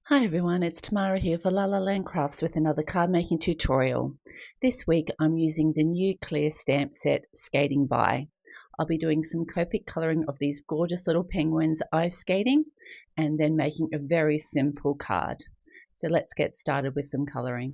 Hi everyone, it's Tamara here for La La Land Crafts with another card making tutorial. This week I'm using the new clear stamp set Skating Die. I'll be doing some Copic colouring of these gorgeous little penguins ice skating and then making a very simple card. So let's get started with some colouring.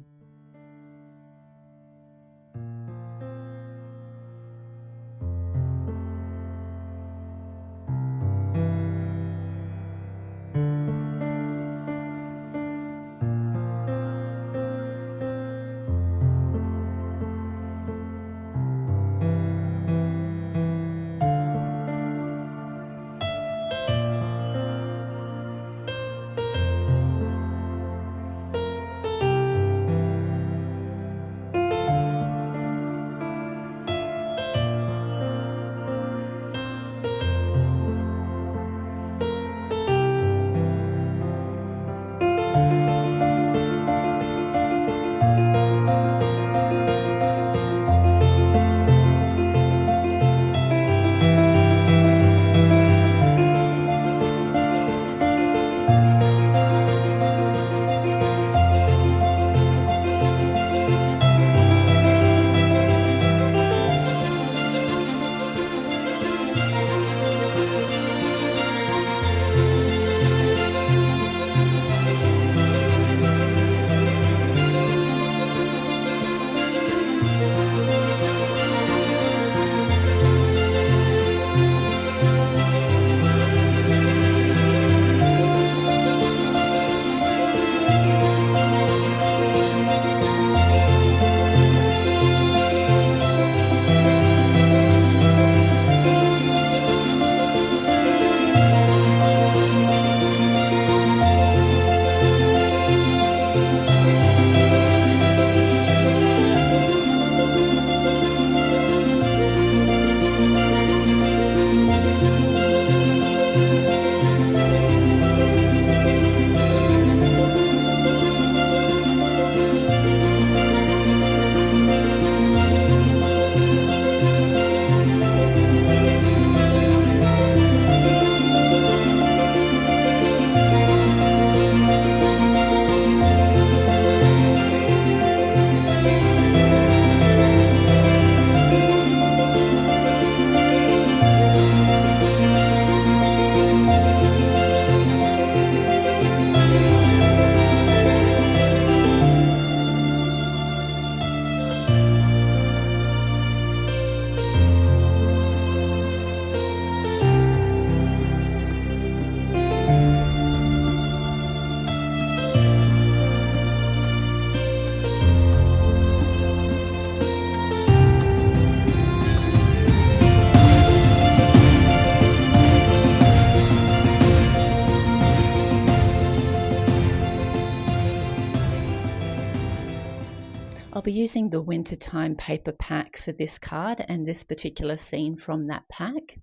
I'll be using the wintertime paper pack for this card and this particular scene from that pack.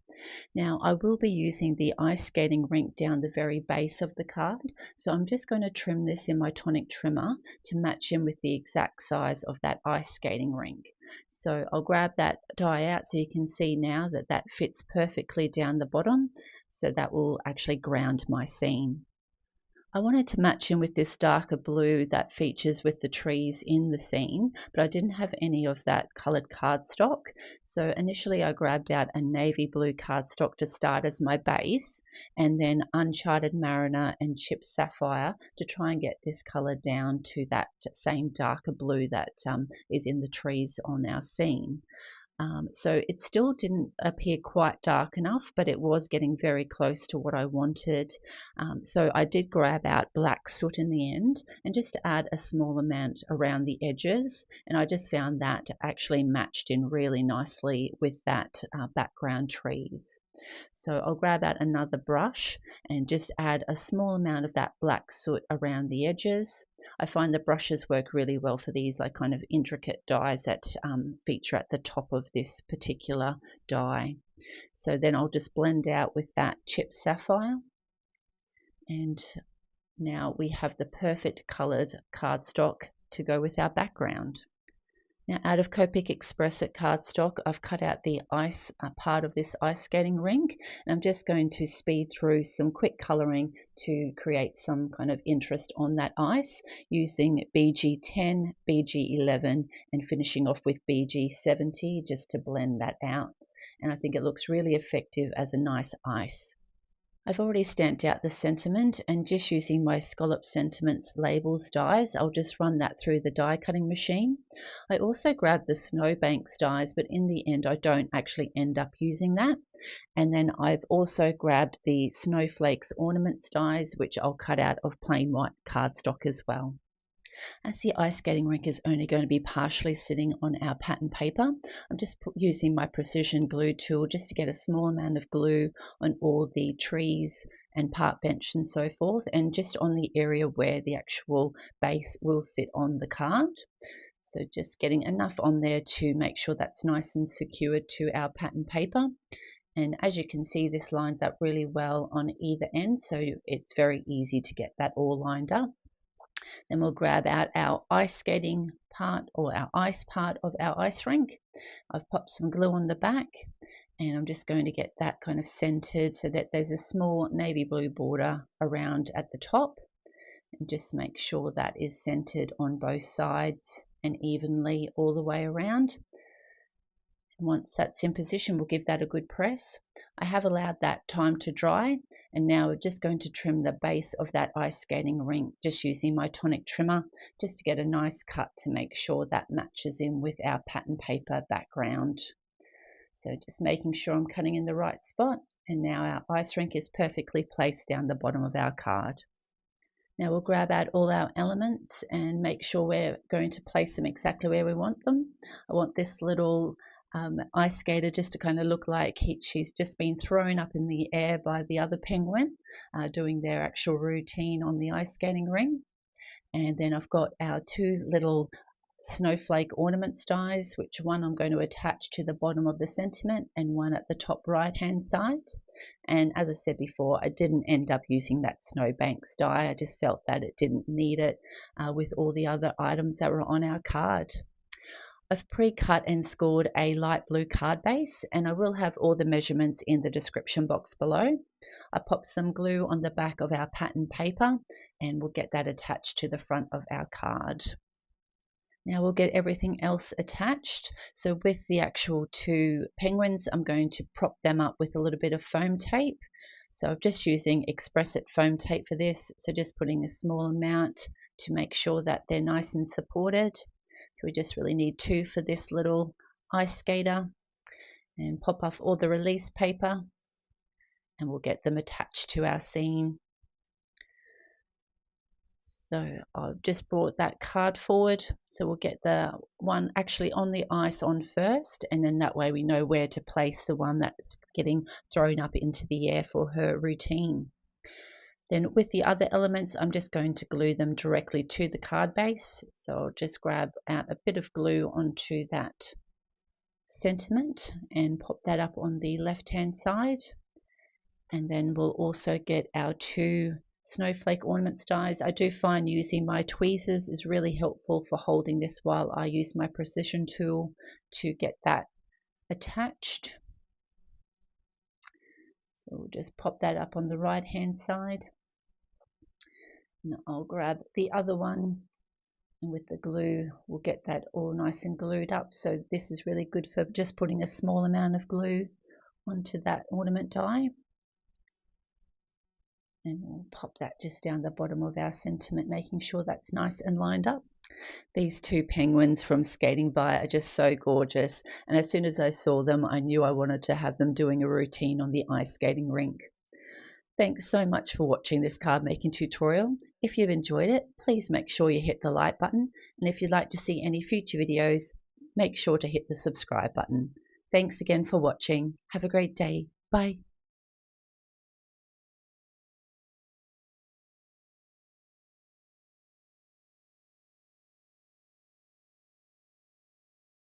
Now I will be using the ice skating rink down the very base of the card, so I'm just going to trim this in my Tonic trimmer to match in with the exact size of that ice skating rink. So I'll grab that die out so you can see now that that fits perfectly down the bottom, so that will actually ground my scene. I wanted to match in with this darker blue that features with the trees in the scene, but I didn't have any of that coloured cardstock. So initially I grabbed out a navy blue cardstock to start as my base, and then Uncharted Mariner and Chipped Sapphire to try and get this colour down to that same darker blue that is in the trees on our scene. So it still didn't appear quite dark enough, but it was getting very close to what I wanted. So I did grab out black soot in the end and just add a small amount around the edges. And I just found that actually matched in really nicely with that background trees. So I'll grab out another brush and just add a small amount of that black soot around the edges. I find the brushes work really well for these like kind of intricate dies that feature at the top of this particular die. So then I'll just blend out with that Chipped Sapphire, and now we have the perfect coloured cardstock to go with our background. Now, out of Copic Express at Cardstock, I've cut out the ice part of this ice skating rink, and I'm just going to speed through some quick colouring to create some kind of interest on that ice using BG10, BG11, and finishing off with BG70 just to blend that out. And I think it looks really effective as a nice ice. I've already stamped out the sentiment, and just using my Scalloped Sentiments labels dies, I'll just run that through the die cutting machine. I also grabbed the Snowbank dies, but in the end I don't actually end up using that. And then I've also grabbed the Snowflake Ornaments dies, which I'll cut out of plain white cardstock as well. As the ice skating rink is only going to be partially sitting on our pattern paper, I'm just using my precision glue tool just to get a small amount of glue on all the trees and park bench and so forth, and just on the area where the actual base will sit on the card. So just getting enough on there to make sure that's nice and secured to our pattern paper. And as you can see, this lines up really well on either end, so it's very easy to get that all lined up. Then we'll grab out our ice skating part, or our ice part of our ice rink. I've popped some glue on the back, and I'm just going to get that kind of centered so that there's a small navy blue border around at the top, and just make sure that is centered on both sides and evenly all the way around. Once that's in position, we'll give that a good press. I have allowed that time to dry, and now we're just going to trim the base of that ice skating rink, just using my Tonic trimmer, just to get a nice cut to make sure that matches in with our pattern paper background. So just making sure I'm cutting in the right spot, and now our ice rink is perfectly placed down the bottom of our card. Now we'll grab out all our elements and make sure we're going to place them exactly where we want them. I want this little ice skater just to kind of look like she's just been thrown up in the air by the other penguin doing their actual routine on the ice skating ring. And then I've got our two little Snowflake Ornaments dies, which one I'm going to attach to the bottom of the sentiment and one at the top right hand side. And as I said before, I didn't end up using that Snowbanks die. I just felt that it didn't need it with all the other items that were on our card. I've pre-cut and scored a light blue card base, and I will have all the measurements in the description box below. I popped some glue on the back of our pattern paper, and we'll get that attached to the front of our card. Now we'll get everything else attached. So with the actual two penguins, I'm going to prop them up with a little bit of foam tape. So I'm just using XPress foam tape for this, so just putting a small amount to make sure that they're nice and supported. So we just really need two for this little ice skater, and pop off all the release paper, and we'll get them attached to our scene. So I've just brought that card forward, so we'll get the one actually on the ice on first, and then that way we know where to place the one that's getting thrown up into the air for her routine. Then with the other elements, I'm just going to glue them directly to the card base. So I'll just grab out a bit of glue onto that sentiment and pop that up on the left hand side. And then we'll also get our two Snowflake Ornaments dies. I do find using my tweezers is really helpful for holding this while I use my precision tool to get that attached. So we'll just pop that up on the right hand side. And I'll grab the other one, and with the glue we'll get that all nice and glued up. So this is really good for just putting a small amount of glue onto that ornament die. And we'll pop that just down the bottom of our sentiment, making sure that's nice and lined up. These two penguins from Skating Die are just so gorgeous, and as soon as I saw them I knew I wanted to have them doing a routine on the ice skating rink. Thanks so much for watching this card making tutorial. If you've enjoyed it, please make sure you hit the like button, and if you'd like to see any future videos, make sure to hit the subscribe button. Thanks again for watching. Have a great day. Bye.